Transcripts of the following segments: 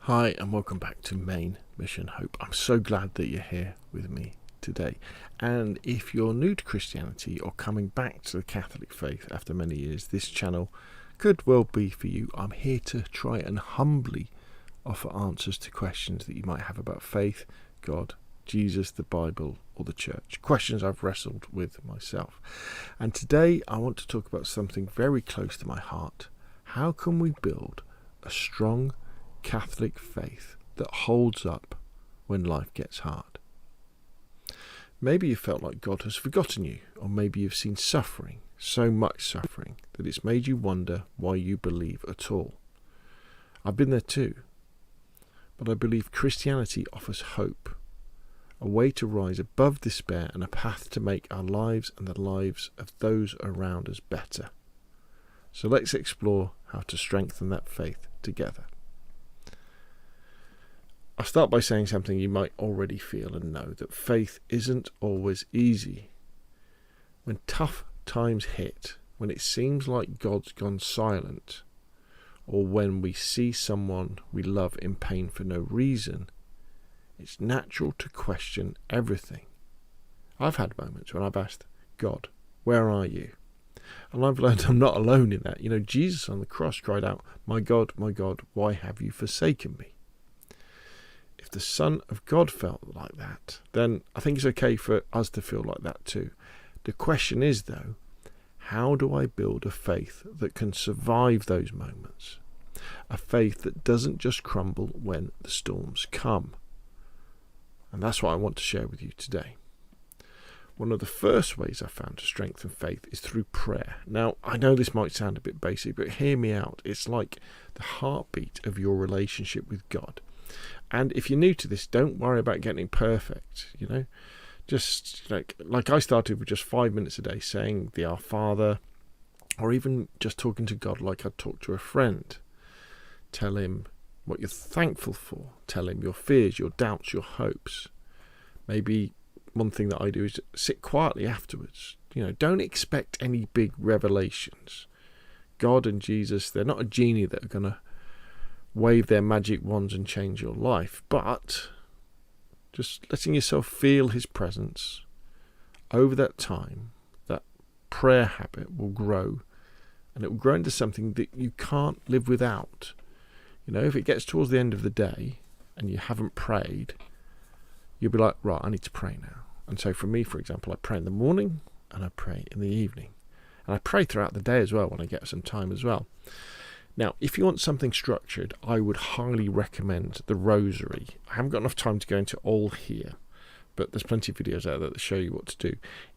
Hi and welcome back to Main Mission Hope. I'm so glad that you're here with me today. And if you're new to Christianity or coming back to the Catholic faith after many years, this channel could well be for you. I'm here to try and humbly offer answers to questions that you might have about faith, God, Jesus, the Bible, or the church. Questions I've wrestled with myself. And today I want to talk about something very close to my heart. How can we build a strong Catholic faith that holds up when life gets hard? Maybe you felt like God has forgotten you, or maybe you've seen suffering, so much suffering, that it's made you wonder why you believe at all. I've been there too, but I believe Christianity offers hope, a way to rise above despair and a path to make our lives and the lives of those around us better. So let's explore how to strengthen that faith together. I'll start by saying something you might already feel and know, that faith isn't always easy. When tough times hit, when it seems like God's gone silent, or when we see someone we love in pain for no reason, it's natural to question everything. I've had moments when I've asked, God, where are you? And I've learned I'm not alone in that. Jesus on the cross cried out, my God, why have you forsaken me? If the Son of God felt like that, then I think it's okay for us to feel like that too. The question is, though, how do I build a faith that can survive those moments? A faith that doesn't just crumble when the storms come. And that's what I want to share with you today. One of the first ways I found to strengthen faith is through prayer. Now, I know this might sound a bit basic, but hear me out. It's like the heartbeat of your relationship with God. And if you're new to this, don't worry about getting perfect, Just like I started with just 5 minutes a day saying the Our Father, or even just talking to God like I'd talk to a friend. Tell him what you're thankful for. Tell him your fears, your doubts, your hopes. Maybe one thing that I do is sit quietly afterwards. Don't expect any big revelations. God and Jesus, they're not a genie that are going to wave their magic wands and change your life, but just letting yourself feel his presence over that time, that prayer habit will grow, and it will grow into something that you can't live without. If it gets towards the end of the day and you haven't prayed, you'll be like, right, I need to pray now. And so for me, for example, I pray in the morning and I pray in the evening, and I pray throughout the day as well when I get some time as well. Now, if you want something structured, I would highly recommend the Rosary. I haven't got enough time to go into all here, but there's plenty of videos out there that show you what to do.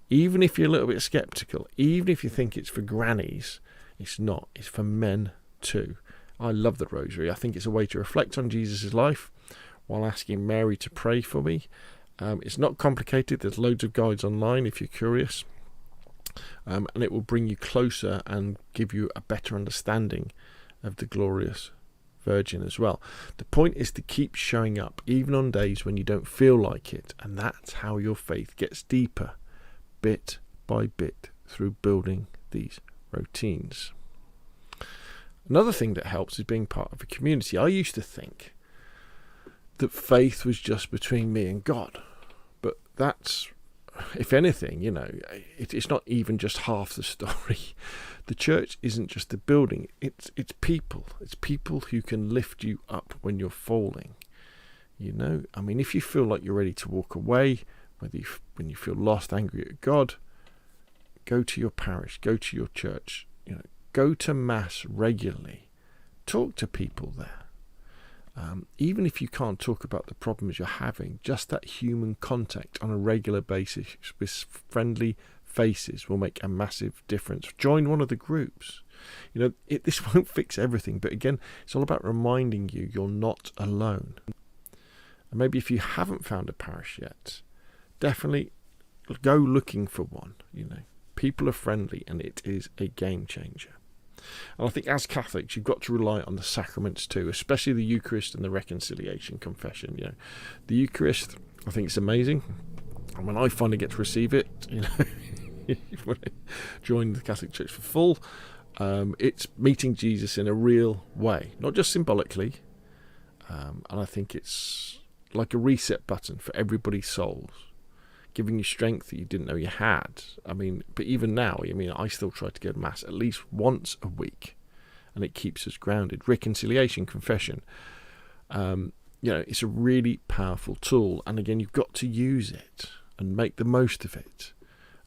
Even if you're a little bit sceptical, even if you think it's for grannies, it's not. It's for men too. I love the Rosary. I think it's a way to reflect on Jesus' life while asking Mary to pray for me. It's not complicated. There's loads of guides online if you're curious. And it will bring you closer and give you a better understanding of the glorious Virgin as well. The point is to keep showing up even on days when you don't feel like it, and that's how your faith gets deeper, bit by bit, through building these routines. Another thing that helps is being part of a community. I used to think that faith was just between me and God, but that's, if anything, it's not even just half the story. The church isn't just a building, it's people. It's people who can lift you up when you're falling. If you feel like you're ready to walk away, when you feel lost, angry at God, go to your parish, go to your church, go to Mass regularly, talk to people there. Even if you can't talk about the problems you're having, just that human contact on a regular basis with friendly faces will make a massive difference. Join one of the groups. This won't fix everything, but again, it's all about reminding you you're not alone. And maybe if you haven't found a parish yet, definitely go looking for one. People are friendly and it is a game changer. And I think as Catholics, you've got to rely on the sacraments too, especially the Eucharist and the Reconciliation Confession. The Eucharist, I think it's amazing. And when I finally get to receive it, when I joined the Catholic Church for full, it's meeting Jesus in a real way, not just symbolically, And I think it's like a reset button for everybody's souls, giving you strength that you didn't know you had. I mean, but even now, I still try to go to Mass at least once a week, and it keeps us grounded. Reconciliation, confession, it's a really powerful tool. And again, you've got to use it and make the most of it.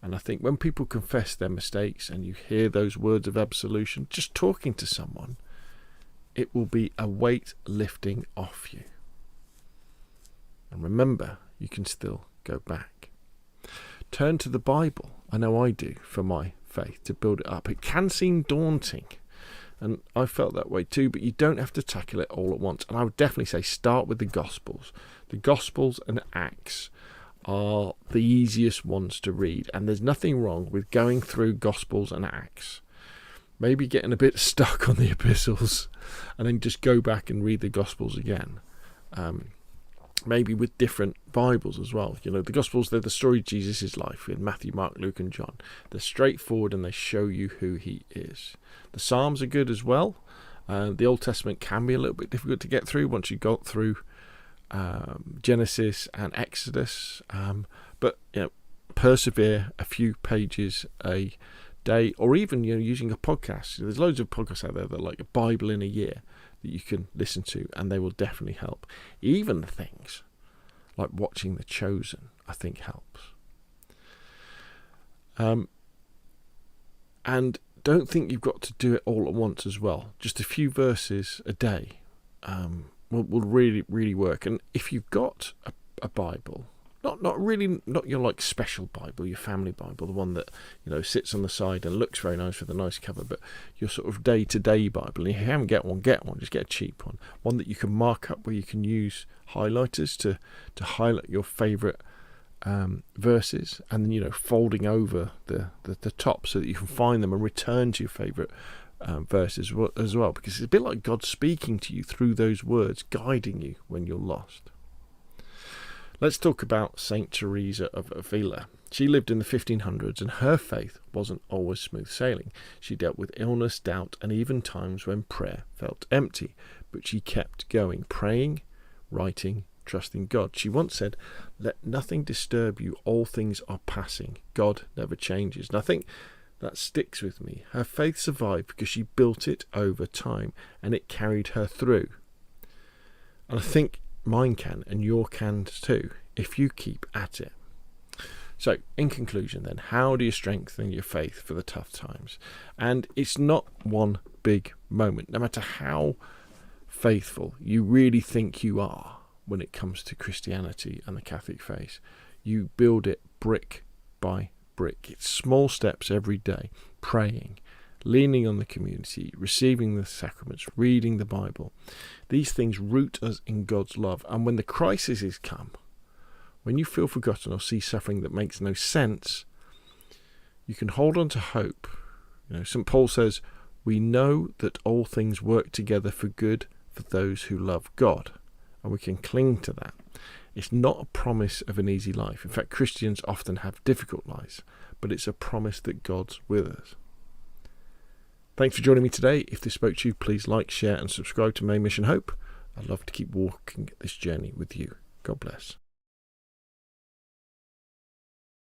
And I think when people confess their mistakes and you hear those words of absolution, just talking to someone, it will be a weight lifting off you. And remember, you can still go back. Turn to the Bible. I know I do, for my faith, to build it up. It can seem daunting, and I felt that way too, but you don't have to tackle it all at once. And I would definitely say start with the Gospels. The Gospels and Acts are the easiest ones to read, and there's nothing wrong with going through Gospels and Acts, maybe getting a bit stuck on the epistles, and then just go back and read the Gospels again. Maybe with different Bibles as well. The Gospels, they're the story of Jesus' life in Matthew, Mark, Luke and John. They're straightforward and they show you who he is. The Psalms are good as well. The Old Testament can be a little bit difficult to get through once you've got through Genesis and Exodus. But persevere a few pages a day, or even using a podcast. There's loads of podcasts out there that are like a Bible in a year that you can listen to, and they will definitely help. Even things like watching The Chosen, I think, helps. And don't think you've got to do it all at once as well. Just a few verses a day will really, really work. And if you've got a Bible, not your like special Bible, your family Bible, the one that sits on the side and looks very nice with a nice cover, but your sort of day-to-day Bible. And if you haven't get one, just get a cheap one that you can mark up, where you can use highlighters to highlight your favourite verses, and then folding over the top so that you can find them and return to your favourite verses as well, because it's a bit like God speaking to you through those words, guiding you when you're lost. Let's talk about Saint Teresa of Avila. She lived in the 1500s, and her faith wasn't always smooth sailing. She dealt with illness, doubt, and even times when prayer felt empty. But she kept going, praying, writing, trusting God. She once said, "Let nothing disturb you. All things are passing. God never changes." And I think that sticks with me. Her faith survived because she built it over time, and it carried her through. And I think mine can, and your can too, if you keep at it. So, in conclusion then, how do you strengthen your faith for the tough times? And it's not one big moment. No matter how faithful you really think you are when it comes to Christianity and the Catholic faith, you build it brick by brick. It's small steps every day, praying, leaning on the community, receiving the sacraments, reading the Bible. These things root us in God's love. And when the crises come, when you feel forgotten or see suffering that makes no sense, you can hold on to hope. St. Paul says, "We know that all things work together for good for those who love God." And we can cling to that. It's not a promise of an easy life. In fact, Christians often have difficult lives, but it's a promise that God's with us. Thanks for joining me today. If this spoke to you, please like, share and subscribe to Main Mission Hope. I'd love to keep walking this journey with you. God bless.